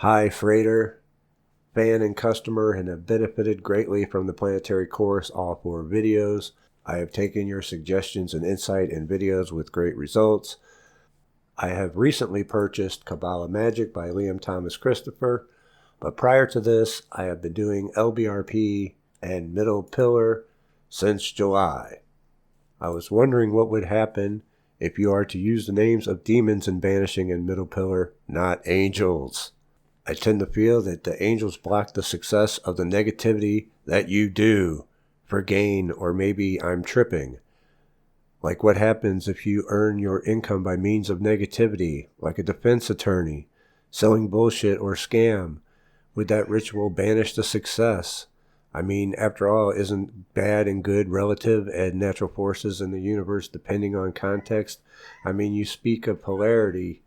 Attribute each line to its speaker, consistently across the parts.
Speaker 1: Hi, Frater, fan and customer, and have benefited greatly from the planetary course, all 4 videos. I have taken your suggestions and insight in videos with great results. I have recently purchased Kabbalah Magick by Liam Thomas Christopher, but prior to this, I have been doing LBRP and Middle Pillar since July. I was wondering what would happen if you are to use the names of demons in banishing in Middle Pillar, not angels. I tend to feel that the angels block the success of the negativity that you do for gain, or maybe I'm tripping. Like what happens if you earn your income by means of negativity, like a defense attorney, selling bullshit or scam? Would that ritual banish the success? I mean, after all, isn't bad and good relative and natural forces in the universe depending on context? I mean, you speak of polarity.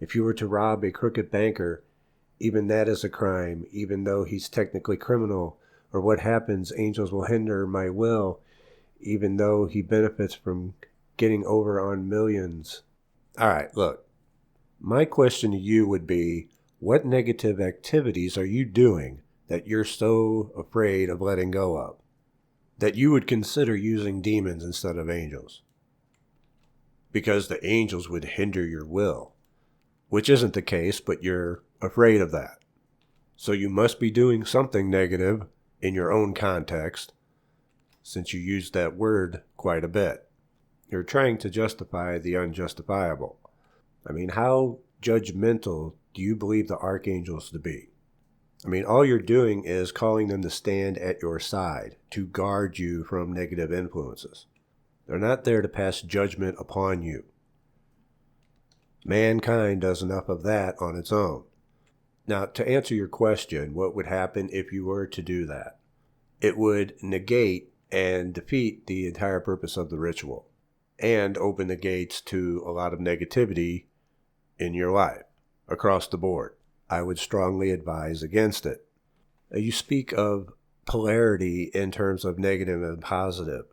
Speaker 1: If you were to rob a crooked banker, even that is a crime, even though he's technically criminal. Or what happens, angels will hinder my will, even though he benefits from getting over on millions. All right, look, my question to you would be, what negative activities are you doing that you're so afraid of letting go of, that you would consider using demons instead of angels? Because the angels would hinder your will, which isn't the case, but you're afraid of that. So you must be doing something negative in your own context, since you use that word quite a bit. You're trying to justify the unjustifiable. I mean, how judgmental do you believe the archangels to be? I mean, all you're doing is calling them to stand at your side, to guard you from negative influences. They're not there to pass judgment upon you. Mankind does enough of that on its own. Now, to answer your question, what would happen if you were to do that? It would negate and defeat the entire purpose of the ritual, and open the gates to a lot of negativity in your life, across the board. I would strongly advise against it. You speak of polarity in terms of negative and positive,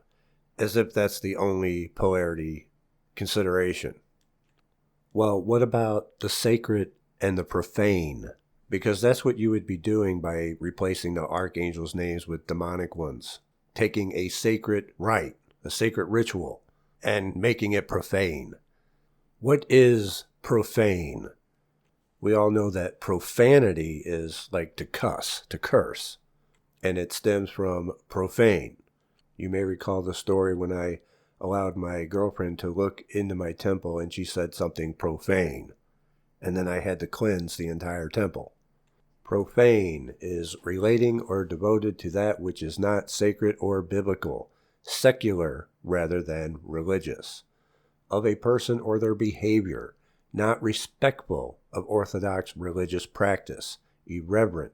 Speaker 1: as if that's the only polarity consideration. Well, what about the sacred and the profane? Because that's what you would be doing by replacing the archangels' names with demonic ones. Taking a sacred rite, a sacred ritual, and making it profane. What is profane? We all know that profanity is like to cuss, to curse, and it stems from profane. You may recall the story when I allowed my girlfriend to look into my temple and she said something profane, and then I had to cleanse the entire temple. Profane is relating or devoted to that which is not sacred or biblical, secular rather than religious, of a person or their behavior, not respectful of orthodox religious practice, irreverent.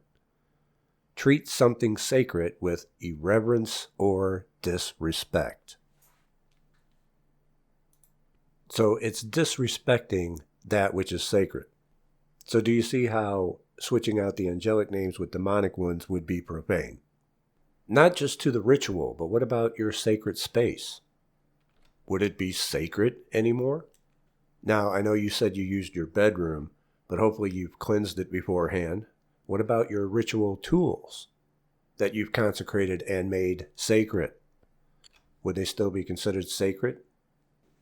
Speaker 1: Treat something sacred with irreverence or disrespect. So it's disrespecting that which is sacred. So do you see how switching out the angelic names with demonic ones would be profane? Not just to the ritual, but what about your sacred space? Would it be sacred anymore? Now, I know you said you used your bedroom, but hopefully you've cleansed it beforehand. What about your ritual tools that you've consecrated and made sacred? Would they still be considered sacred?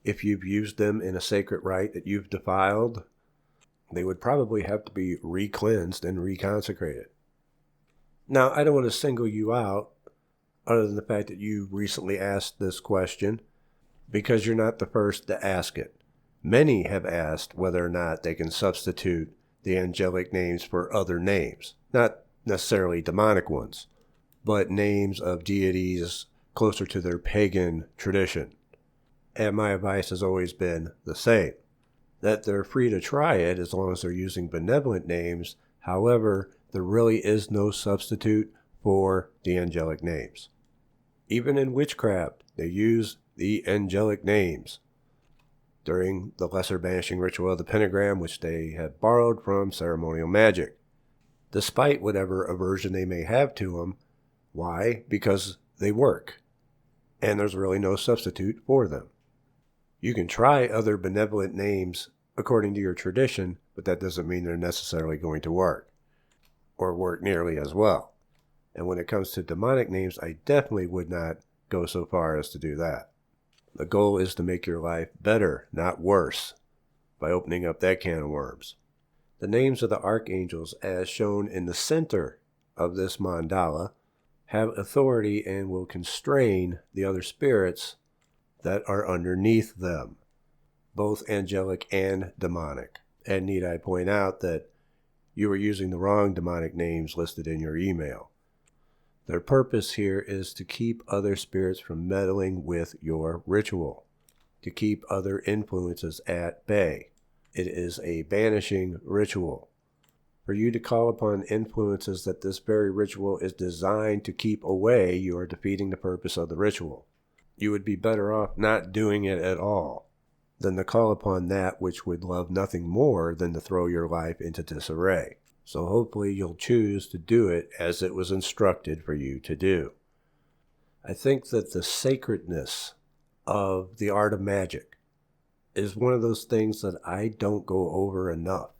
Speaker 1: If you've used them in a sacred rite that you've defiled, they would probably have to be re-cleansed and reconsecrated. Now, I don't want to single you out, other than the fact that you recently asked this question, because you're not the first to ask it. Many have asked whether or not they can substitute the angelic names for other names, not necessarily demonic ones, but names of deities closer to their pagan tradition. And my advice has always been the same, that they're free to try it as long as they're using benevolent names. However, there really is no substitute for the angelic names. Even in witchcraft, they use the angelic names during the lesser banishing ritual of the pentagram, which they have borrowed from ceremonial magic, despite whatever aversion they may have to them. Why? Because they work, and there's really no substitute for them. You can try other benevolent names according to your tradition, but that doesn't mean they're necessarily going to work. or work nearly as well. And when it comes to demonic names, I definitely would not go so far as to do that. The goal is to make your life better, not worse, by opening up that can of worms. The names of the archangels, as shown in the center of this mandala, have authority and will constrain the other spirits that are underneath them, both angelic and demonic. And need I point out that you are using the wrong demonic names listed in your email. Their purpose here is to keep other spirits from meddling with your ritual, to keep other influences at bay. It is a banishing ritual. For you to call upon influences that this very ritual is designed to keep away, you are defeating the purpose of the ritual. You would be better off not doing it at all than to call upon that which would love nothing more than to throw your life into disarray. So hopefully you'll choose to do it as it was instructed for you to do. I think that the sacredness of the art of magic is one of those things that I don't go over enough.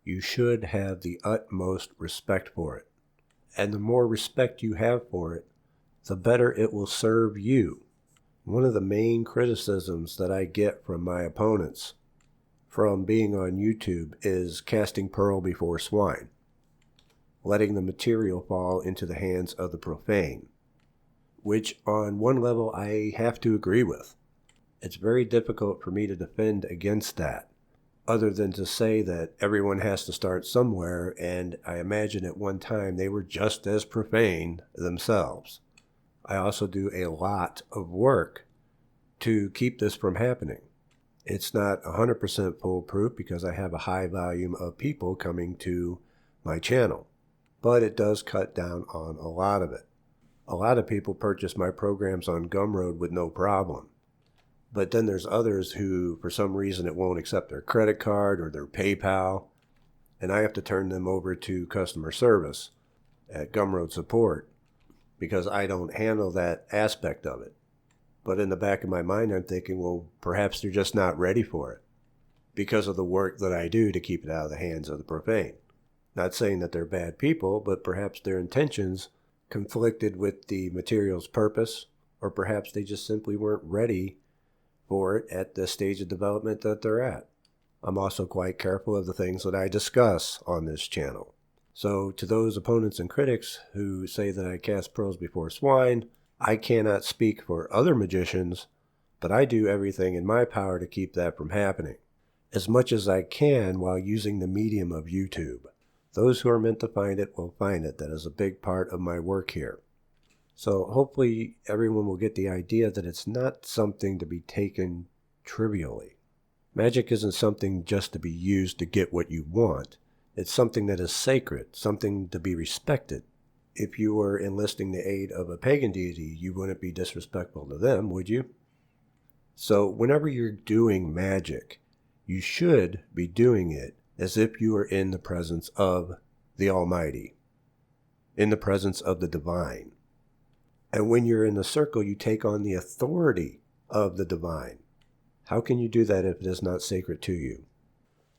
Speaker 1: You should have the utmost respect for it. And the more respect you have for it, the better it will serve you. One of the main criticisms that I get from my opponents from being on YouTube is casting pearl before swine, letting the material fall into the hands of the profane, which on one level I have to agree with. It's very difficult for me to defend against that, other than to say that everyone has to start somewhere, and I imagine at one time they were just as profane themselves. I also do a lot of work to keep this from happening. It's not 100% foolproof because I have a high volume of people coming to my channel, but it does cut down on a lot of it. A lot of people purchase my programs on Gumroad with no problem. But then there's others who, for some reason, it won't accept their credit card or their PayPal, and I have to turn them over to customer service at Gumroad support because I don't handle that aspect of it. But in the back of my mind, I'm thinking, well, perhaps they're just not ready for it because of the work that I do to keep it out of the hands of the profane. Not saying that they're bad people, but perhaps their intentions conflicted with the material's purpose, or perhaps they just simply weren't ready for it at the stage of development that they're at. I'm also quite careful of the things that I discuss on this channel. So to those opponents and critics who say that I cast pearls before swine, I cannot speak for other magicians, but I do everything in my power to keep that from happening, as much as I can while using the medium of YouTube. Those who are meant to find it will find it. That is a big part of my work here. So hopefully everyone will get the idea that it's not something to be taken trivially. Magic isn't something just to be used to get what you want. It's something that is sacred, something to be respected. If you were enlisting the aid of a pagan deity, you wouldn't be disrespectful to them, would you? So whenever you're doing magic, you should be doing it as if you are in the presence of the Almighty, in the presence of the divine. And when you're in the circle, you take on the authority of the divine. How can you do that if it is not sacred to you?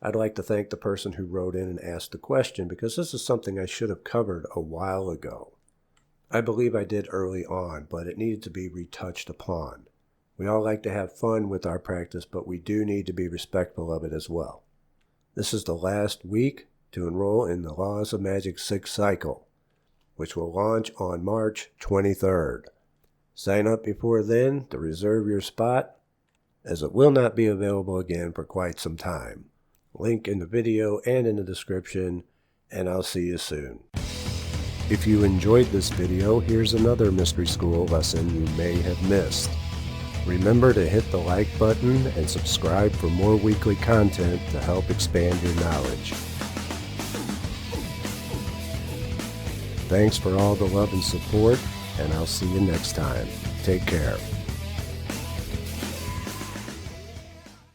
Speaker 1: I'd like to thank the person who wrote in and asked the question, because this is something I should have covered a while ago. I believe I did early on, but it needed to be retouched upon. We all like to have fun with our practice, but we do need to be respectful of it as well. This is the last week to enroll in the Laws of Magic 6th cycle, which will launch on March 23rd. Sign up before then to reserve your spot, as it will not be available again for quite some time. Link in the video and in the description, and I'll see you soon. If you enjoyed this video, here's another Mystery School lesson you may have missed. Remember to hit the like button and subscribe for more weekly content to help expand your knowledge. Thanks for all the love and support, and I'll see you next time. Take care.